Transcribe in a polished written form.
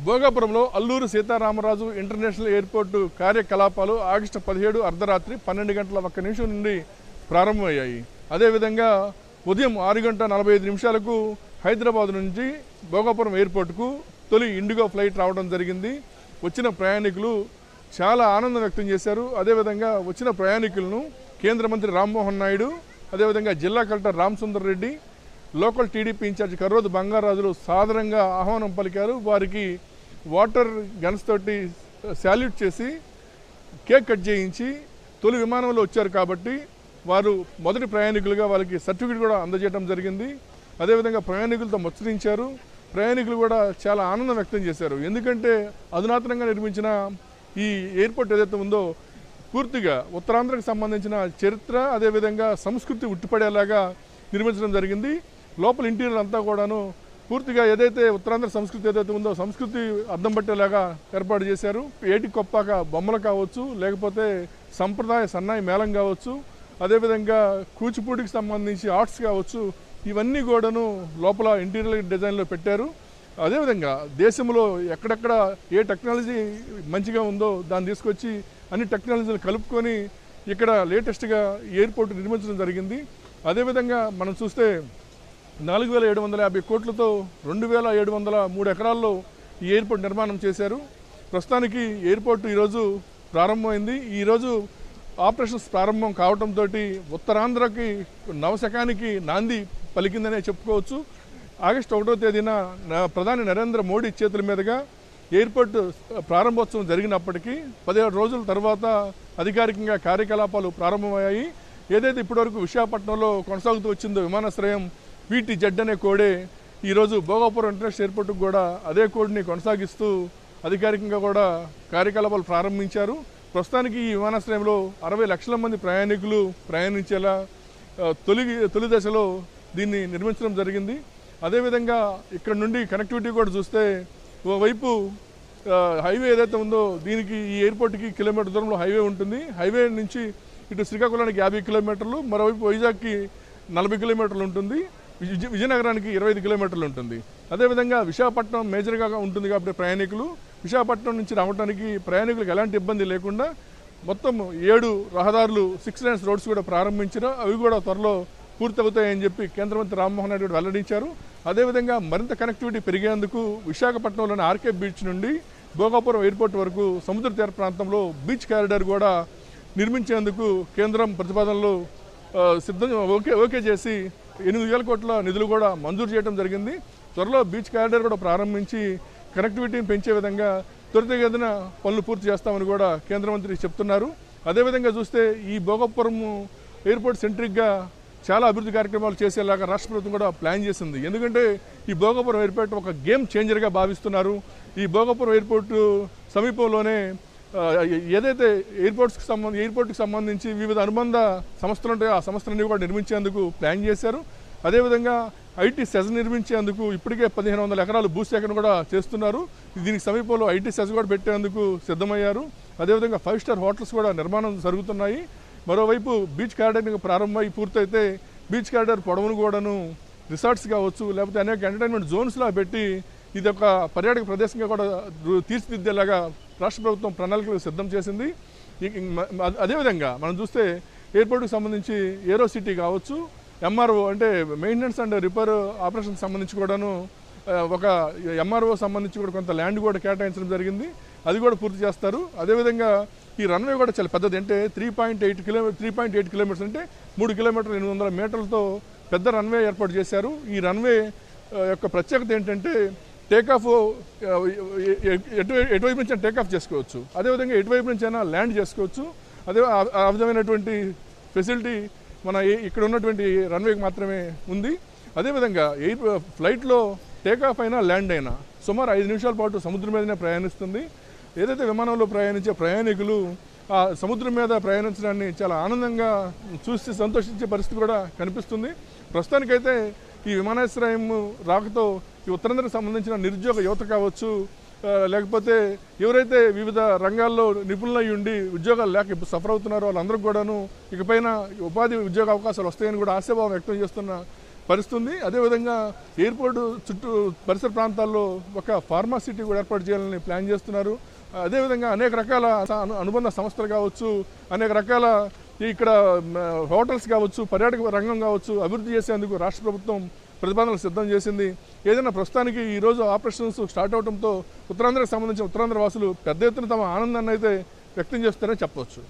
భోగాపురంలో Alluri Sitaramaraju international airport కార్యకలాపాలు August 17 అర్ధరాత్రి 12 గంటల 1 నిమిషం నుండి ప్రారంభమయ్యాయి. అదేవిధంగా ఉదయం 6 గంటల 45 నిమిషాలకు హైదరాబాద్ నుంచి భోగాపురం ఎయిర్పోర్టుకు తొలి ఇండిగో ఫ్లైట్ రావడం జరిగింది. వచ్చిన ప్రయాణికులు చాలా ఆనందం వ్యక్తం చేశారు. అదేవిధంగా వచ్చిన ప్రయాణికులను కేంద్ర మంత్రి రామ్మోహన్ నాయుడు, అదేవిధంగా జిల్లా collector Ramasundar Reddy, local TDP incharge Karroju బంగారాజులు సాదరంగా ఆహ్వానం పలికారు. వారికి వాటర్ గన్స్ తోటి శాల్యూట్ చేసి కేక్ కట్ చేయించి తొలి విమానంలో వచ్చారు కాబట్టి వారు మొదటి ప్రయాణికులుగా వాళ్ళకి సర్టిఫికెట్ కూడా అందజేయడం జరిగింది. అదేవిధంగా ప్రయాణికులతో ముచ్చరించారు. ప్రయాణికులు కూడా చాలా ఆనందం వ్యక్తం చేశారు. ఎందుకంటే అధునాతనంగా నిర్మించిన ఈ ఎయిర్పోర్ట్ ఏదైతే ఉందో పూర్తిగా ఉత్తరాంధ్రకు సంబంధించిన చరిత్ర అదేవిధంగా సంస్కృతి ఉట్టిపడేలాగా నిర్మించడం జరిగింది. లోపల ఇంటీరియర్ అంతా కూడాను పూర్తిగా ఏదైతే ఉత్తరాంధ్ర సంస్కృతి ఏదైతే ఉందో సంస్కృతి అద్దం పట్టేలాగా ఏర్పాటు చేశారు. ఏటి కొప్పాక బొమ్మలు కావచ్చు, లేకపోతే సంప్రదాయ సన్నాయి మేళం కావచ్చు, అదేవిధంగా కూచిపూడికి సంబంధించి ఆర్ట్స్ కావచ్చు, ఇవన్నీ కూడాను లోపల ఇంటీరియర్ డిజైన్లో పెట్టారు. అదేవిధంగా దేశంలో ఎక్కడెక్కడ ఏ టెక్నాలజీ మంచిగా ఉందో దాన్ని తీసుకొచ్చి అన్ని టెక్నాలజీలు కలుపుకొని ఇక్కడ లేటెస్ట్గా ఎయిర్పోర్ట్ నిర్మించడం జరిగింది. అదేవిధంగా మనం చూస్తే 4,750 కోట్లతో 2,703 ఎకరాల్లో ఈ ఎయిర్పోర్ట్ నిర్మాణం చేశారు. ప్రస్తుతానికి ఎయిర్పోర్ట్ ఈరోజు ప్రారంభమైంది. ఈరోజు ఆపరేషన్స్ ప్రారంభం కావడంతో ఉత్తరాంధ్రకి నవశకానికి నాంది పలికిందనే చెప్పుకోవచ్చు. ఆగస్టు 1వ తేదీన ప్రధాని నరేంద్ర మోడీ చేతుల మీదుగా ఎయిర్పోర్ట్ ప్రారంభోత్సవం జరిగినప్పటికీ 17 రోజుల తర్వాత అధికారికంగా కార్యకలాపాలు ప్రారంభమయ్యాయి. ఏదైతే ఇప్పటివరకు విశాఖపట్నంలో కొనసాగుతూ వచ్చిందో విమానాశ్రయం VTZ అనే కోడే ఈరోజు భోగాపురం ఇంటర్నేషనల్ ఎయిర్పోర్ట్కు కూడా అదే కోడ్ని కొనసాగిస్తూ అధికారికంగా కూడా కార్యకలాపాలు ప్రారంభించారు. ప్రస్తుతానికి ఈ విమానాశ్రయంలో 60 లక్షల మంది ప్రయాణికులు ప్రయాణించేలా తొలి దశలో దీన్ని నిర్మించడం జరిగింది. అదేవిధంగా ఇక్కడ నుండి కనెక్టివిటీ కూడా చూస్తే ఓవైపు హైవే ఏదైతే ఉందో దీనికి ఈ ఎయిర్పోర్ట్కి కిలోమీటర్ దూరంలో హైవే ఉంటుంది. హైవే నుంచి ఇటు శ్రీకాకుళానికి 50 కిలోమీటర్లు, మరోవైపు వైజాగ్కి 40 కిలోమీటర్లు ఉంటుంది, విజయనగరానికి 25 కిలోమీటర్లు ఉంటుంది. అదేవిధంగా విశాఖపట్నం మేజర్గా ఉంటుంది కాబట్టి ప్రయాణికులు విశాఖపట్నం నుంచి రావడానికి ప్రయాణికులకు ఎలాంటి ఇబ్బంది లేకుండా మొత్తం 7 రహదారులు 6 లేన్స్ రోడ్స్ కూడా ప్రారంభించారు. అవి కూడా త్వరలో పూర్తవుతాయని చెప్పి కేంద్ర మంత్రి రామ్మోహన్ నాయుడు వెల్లడించారు. అదేవిధంగా మరింత కనెక్టివిటీ పెరిగేందుకు విశాఖపట్నంలోని ఆర్కే బీచ్ నుండి భోగాపురం ఎయిర్పోర్ట్ వరకు సముద్ర తీర ప్రాంతంలో బీచ్ కారిడార్ కూడా నిర్మించేందుకు కేంద్రం ప్రతిపాదనలు ఓకే చేసి 8,000 కోట్ల నిధులు కూడా మంజూరు చేయడం జరిగింది. త్వరలో బీచ్ కారిడార్ కూడా ప్రారంభించి కనెక్టివిటీని పెంచే విధంగా త్వరితగతిన పనులు పూర్తి చేస్తామని కూడా కేంద్ర మంత్రి చెప్తున్నారు. అదేవిధంగా చూస్తే ఈ భోగాపురం ఎయిర్పోర్ట్ సెంట్రిక్గా చాలా అభివృద్ధి కార్యక్రమాలు చేసేలాగా రాష్ట్ర ప్రభుత్వం కూడా ప్లాన్ చేసింది. ఎందుకంటే ఈ భోగాపురం ఎయిర్పోర్ట్ ఒక గేమ్ చేంజర్గా భావిస్తున్నారు. ఈ భోగాపురం ఎయిర్పోర్టు సమీపంలోనే ఏదైతే ఎయిర్పోర్ట్కి సంబంధించి వివిధ అనుబంధ సంస్థలు ఉంటాయో ఆ సంస్థలన్నీ కూడా నిర్మించేందుకు ప్లాన్ చేశారు. అదేవిధంగా ఐటీ సెజ్ నిర్మించేందుకు ఇప్పటికే 1,500 ఎకరాలు భూసేకరణ కూడా చేస్తున్నారు. దీనికి సమీపంలో ఐటీ సెజ్ కూడా పెట్టేందుకు సిద్ధమయ్యారు. అదేవిధంగా 5 స్టార్ హోటల్స్ కూడా నిర్మాణం జరుగుతున్నాయి. మరోవైపు బీచ్ కారిడార్ ప్రారంభమై పూర్తయితే బీచ్ కారిడార్ పొడవును కూడాను రిసార్ట్స్ కావచ్చు, లేకపోతే అనేక ఎంటర్టైన్మెంట్ జోన్స్లా పెట్టి ఇది ఒక పర్యాటక ప్రదేశంగా కూడా తీర్చిదిద్దేలాగా రాష్ట్ర ప్రభుత్వం ప్రణాళికలు సిద్ధం చేసింది. అదేవిధంగా మనం చూస్తే ఎయిర్పోర్ట్కి సంబంధించి ఏరో సిటీ కావచ్చు, MRO అంటే మెయింటెనెన్స్ అండ్ రిపేర్ ఆపరేషన్కి సంబంధించి కూడాను ఒక MRO సంబంధించి కూడా కొంత ల్యాండ్ కూడా కేటాయించడం జరిగింది. అది కూడా పూర్తి చేస్తారు. అదేవిధంగా ఈ రన్వే కూడా చాలా పెద్దది, అంటే 3.8 కిలోమీటర్స్ అంటే 3 కిలోమీటర్ల 800 మీటర్లతో పెద్ద రన్వే ఏర్పాటు చేశారు. ఈ రన్వే యొక్క ప్రత్యేకత ఏంటంటే టేకాఫ్ ఎటువైపు నుంచి టేకాఫ్ చేసుకోవచ్చు, అదేవిధంగా ఎటువైపు నుంచి అయినా ల్యాండ్ చేసుకోవచ్చు. అదే ఆ విధమైనటువంటి ఫెసిలిటీ మన ఇక్కడ ఉన్నటువంటి రన్వేకి మాత్రమే ఉంది. అదేవిధంగా ఫ్లైట్లో టేకాఫ్ అయినా ల్యాండ్ అయినా సుమారు 5 నిమిషాల పాటు సముద్రం మీదనే ప్రయాణిస్తుంది. ఏదైతే విమానంలో ప్రయాణించే ప్రయాణికులు ఆ సముద్రం మీద ప్రయాణించడాన్ని చాలా ఆనందంగా చూసి సంతోషించే పరిస్థితి కూడా కనిపిస్తుంది. ప్రస్తుతానికైతే ఈ విమానాశ్రయం రాకతో ఈ ఉత్తరాంధ్రకు సంబంధించిన నిరుద్యోగ యువత కావచ్చు, లేకపోతే ఎవరైతే వివిధ రంగాల్లో నిపుణులై ఉండి ఉద్యోగాలు లేక ఇప్పుడు సఫర్ అవుతున్నారో వాళ్ళందరికీ కూడాను ఇకపైన ఉపాధి ఉద్యోగ అవకాశాలు వస్తాయని కూడా ఆశాభావం వ్యక్తం చేస్తున్న పరిస్థితుంది. అదేవిధంగా ఎయిర్పోర్టు చుట్టూ పరిసర ప్రాంతాల్లో ఒక ఫార్మా సిటీ కూడా ఏర్పాటు చేయాలని ప్లాన్ చేస్తున్నారు. అదేవిధంగా అనేక రకాల అనుబంధ సంస్థలు కావచ్చు, అనేక రకాల ఇక్కడ హోటల్స్ కావచ్చు, పర్యాటక రంగం కావచ్చు అభివృద్ధి చేసేందుకు రాష్ట్ర ప్రభుత్వం ప్రతిపాదనలు సిద్ధం చేసింది. ఏదైనా ప్రస్తుతానికి ఈరోజు ఆపరేషన్స్ స్టార్ట్ అవడంతో ఉత్తరాంధ్రకు సంబంధించిన ఉత్తరాంధ్ర వాసులు పెద్ద ఎత్తున తమ ఆనందాన్ని అయితే వ్యక్తం చేస్తారని చెప్పవచ్చు.